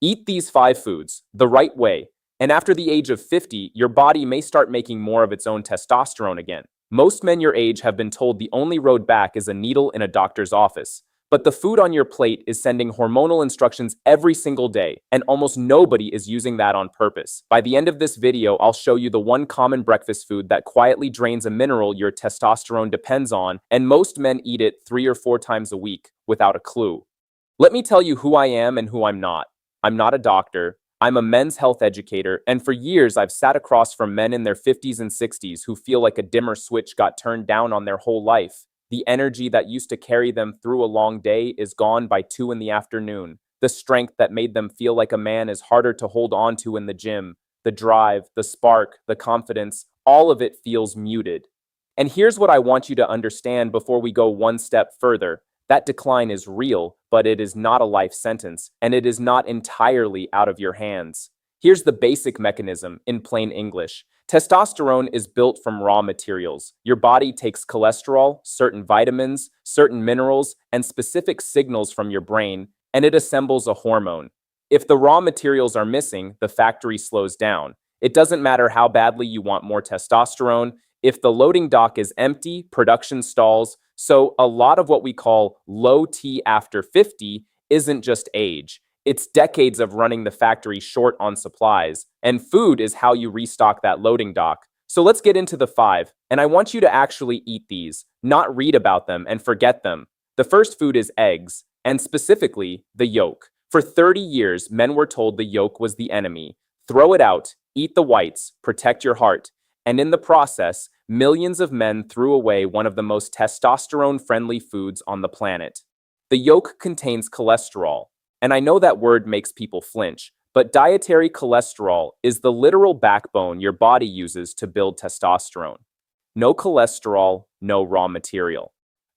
Eat these 5 foods the right way, and after the age of 50, your body may start making more of its own testosterone again. Most men your age have been told the only road back is a needle in a doctor's office. But the food on your plate is sending hormonal instructions every single day, and almost nobody is using that on purpose. By the end of this video, I'll show you the one common breakfast food that quietly drains a mineral your testosterone depends on, and most men eat it 3 or 4 times a week without a clue. Let me tell you who I am and who I'm not. I'm not a doctor. I'm a men's health educator, and for years I've sat across from men in their 50s and 60s who feel like a dimmer switch got turned down on their whole life. The energy that used to carry them through a long day is gone by 2 in the afternoon. The strength that made them feel like a man is harder to hold on to in the gym. The drive, the spark, the confidence, all of it feels muted. And here's what I want you to understand before we go one step further. That decline is real, but it is not a life sentence, and it is not entirely out of your hands. Here's the basic mechanism in plain English. Testosterone is built from raw materials. Your body takes cholesterol, certain vitamins, certain minerals, and specific signals from your brain, and it assembles a hormone. If the raw materials are missing, the factory slows down. It doesn't matter how badly you want more testosterone. If the loading dock is empty, production stalls. So a lot of what we call low T after 50 isn't just age. It's decades of running the factory short on supplies, and food is how you restock that loading dock. So let's get into the 5, and I want you to actually eat these, not read about them and forget them. The first food is eggs, and specifically the yolk. For 30 years, men were told the yolk was the enemy. Throw it out, eat the whites, protect your heart. And in the process, millions of men threw away one of the most testosterone-friendly foods on the planet. The yolk contains cholesterol, and I know that word makes people flinch, but dietary cholesterol is the literal backbone your body uses to build testosterone. No cholesterol, no raw material.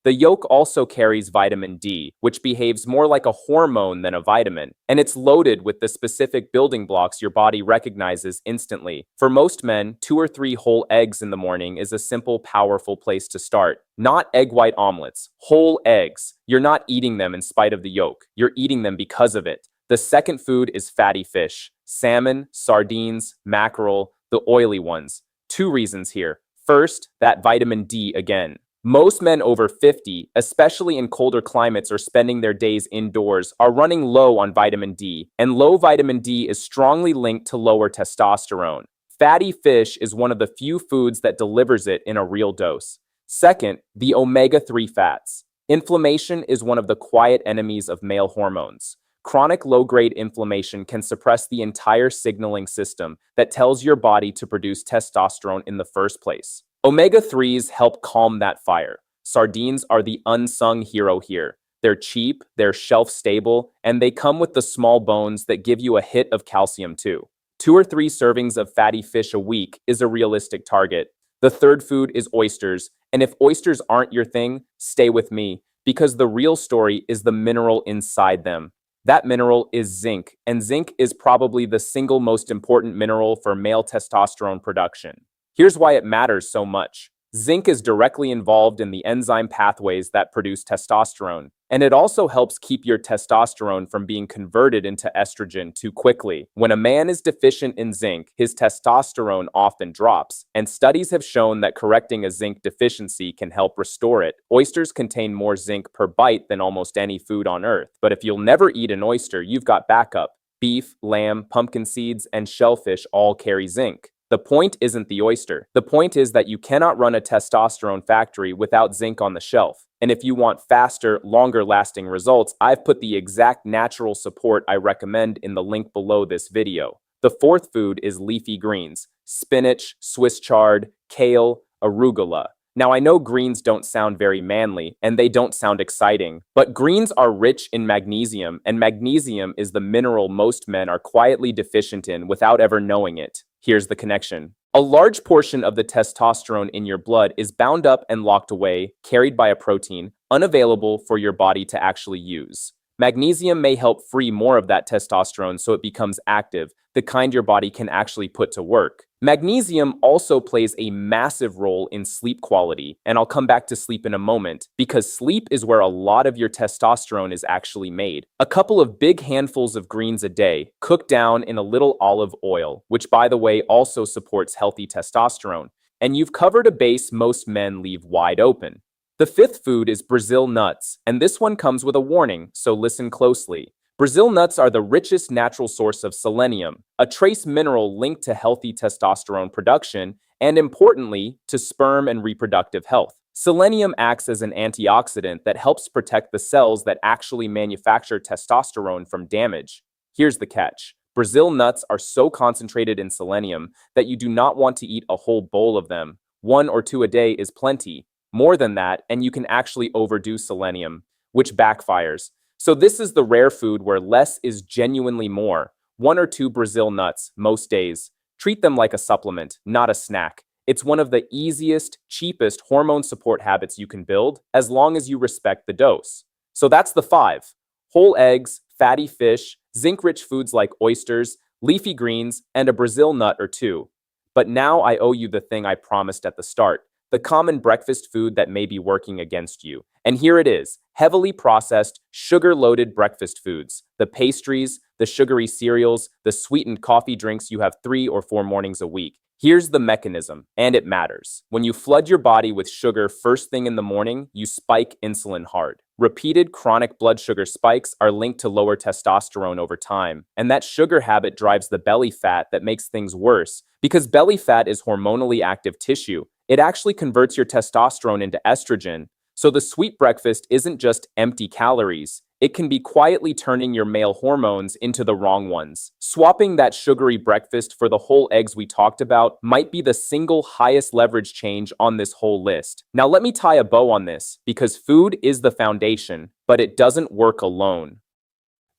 The yolk also carries vitamin D, which behaves more like a hormone than a vitamin, and it's loaded with the specific building blocks your body recognizes instantly. For most men, 2 or 3 whole eggs in the morning is a simple, powerful place to start. Not egg white omelets, whole eggs. You're not eating them in spite of the yolk. You're eating them because of it. The second food is fatty fish. Salmon, sardines, mackerel, the oily ones. 2 reasons here. First, that vitamin D again. Most men over 50, especially in colder climates or spending their days indoors, are running low on vitamin D, and low vitamin D is strongly linked to lower testosterone. Fatty fish is one of the few foods that delivers it in a real dose. Second, the omega-3 fats. Inflammation is one of the quiet enemies of male hormones. Chronic low-grade inflammation can suppress the entire signaling system that tells your body to produce testosterone in the first place. Omega-3s help calm that fire. Sardines are the unsung hero here. They're cheap, they're shelf-stable, and they come with the small bones that give you a hit of calcium too. 2 or 3 servings of fatty fish a week is a realistic target. The third food is oysters, and if oysters aren't your thing, stay with me, because the real story is the mineral inside them. That mineral is zinc, and zinc is probably the single most important mineral for male testosterone production. Here's why it matters so much. Zinc is directly involved in the enzyme pathways that produce testosterone, and it also helps keep your testosterone from being converted into estrogen too quickly. When a man is deficient in zinc, his testosterone often drops, and studies have shown that correcting a zinc deficiency can help restore it. Oysters contain more zinc per bite than almost any food on earth, but if you'll never eat an oyster, you've got backup. Beef, lamb, pumpkin seeds, and shellfish all carry zinc. The point isn't the oyster. The point is that you cannot run a testosterone factory without zinc on the shelf. And if you want faster, longer-lasting results, I've put the exact natural support I recommend in the link below this video. The fourth food is leafy greens: spinach, Swiss chard, kale, arugula. Now, I know greens don't sound very manly, and they don't sound exciting, but greens are rich in magnesium, and magnesium is the mineral most men are quietly deficient in without ever knowing it. Here's the connection. A large portion of the testosterone in your blood is bound up and locked away, carried by a protein, unavailable for your body to actually use. Magnesium may help free more of that testosterone so it becomes active, the kind your body can actually put to work. Magnesium also plays a massive role in sleep quality, and I'll come back to sleep in a moment, because sleep is where a lot of your testosterone is actually made. A couple of big handfuls of greens a day, cooked down in a little olive oil, which by the way also supports healthy testosterone, and you've covered a base most men leave wide open. The fifth food is Brazil nuts, and this one comes with a warning, so listen closely. Brazil nuts are the richest natural source of selenium, a trace mineral linked to healthy testosterone production and, importantly, to sperm and reproductive health. Selenium acts as an antioxidant that helps protect the cells that actually manufacture testosterone from damage. Here's the catch. Brazil nuts are so concentrated in selenium that you do not want to eat a whole bowl of them. 1 or 2 a day is plenty. More than that, and you can actually overdo selenium, which backfires. So this is the rare food where less is genuinely more. 1 or 2 Brazil nuts, most days. Treat them like a supplement, not a snack. It's one of the easiest, cheapest hormone support habits you can build, as long as you respect the dose. So that's the 5. Whole eggs, fatty fish, zinc-rich foods like oysters, leafy greens, and a Brazil nut or 2. But now I owe you the thing I promised at the start. The common breakfast food that may be working against you. And here it is, heavily processed, sugar-loaded breakfast foods. The pastries, the sugary cereals, the sweetened coffee drinks you have 3 or 4 mornings a week. Here's the mechanism, and it matters. When you flood your body with sugar first thing in the morning, you spike insulin hard. Repeated chronic blood sugar spikes are linked to lower testosterone over time, and that sugar habit drives the belly fat that makes things worse. Because belly fat is hormonally active tissue, it actually converts your testosterone into estrogen. So the sweet breakfast isn't just empty calories. It can be quietly turning your male hormones into the wrong ones. Swapping that sugary breakfast for the whole eggs we talked about might be the single highest leverage change on this whole list. Now let me tie a bow on this, because food is the foundation, but it doesn't work alone.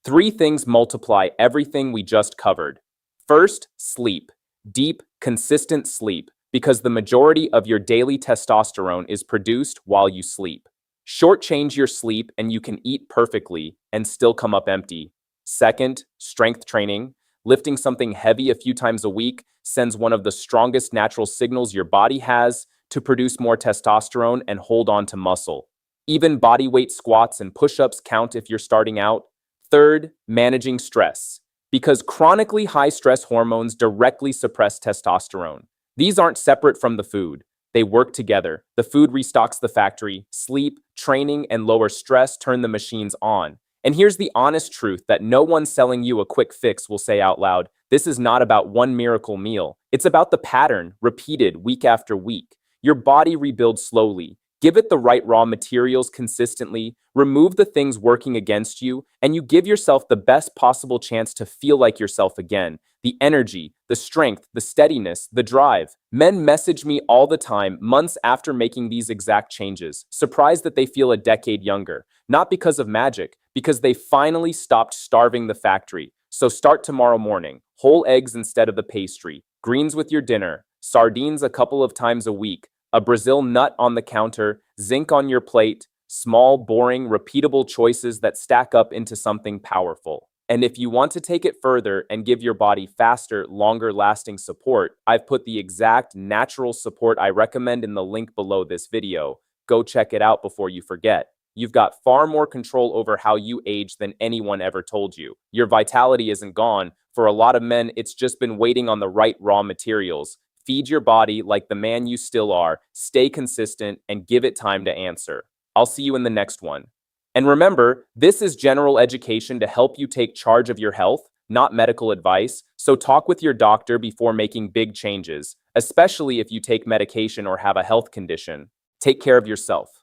3 things multiply everything we just covered. First, sleep. Deep, consistent sleep, because the majority of your daily testosterone is produced while you sleep. Shortchange your sleep and you can eat perfectly and still come up empty. Second, strength training. Lifting something heavy a few times a week sends one of the strongest natural signals your body has to produce more testosterone and hold on to muscle. Even body weight squats and push-ups count if you're starting out. Third, managing stress. Because chronically high stress hormones directly suppress testosterone. These aren't separate from the food. They work together. The food restocks the factory. Sleep, training, and lower stress turn the machines on. And here's the honest truth that no one selling you a quick fix will say out loud. This is not about one miracle meal. It's about the pattern, repeated week after week. Your body rebuilds slowly. Give it the right raw materials consistently, remove the things working against you, and you give yourself the best possible chance to feel like yourself again. The energy, the strength, the steadiness, the drive. Men message me all the time, months after making these exact changes, surprised that they feel a decade younger. Not because of magic, because they finally stopped starving the factory. So start tomorrow morning. Whole eggs instead of the pastry, greens with your dinner, sardines a couple of times a week, a Brazil nut on the counter, zinc on your plate, small, boring, repeatable choices that stack up into something powerful. And if you want to take it further and give your body faster, longer-lasting support, I've put the exact natural support I recommend in the link below this video. Go check it out before you forget. You've got far more control over how you age than anyone ever told you. Your vitality isn't gone. For a lot of men, it's just been waiting on the right raw materials. Feed your body like the man you still are, stay consistent, and give it time to answer. I'll see you in the next one. And remember, this is general education to help you take charge of your health, not medical advice, so talk with your doctor before making big changes, especially if you take medication or have a health condition. Take care of yourself.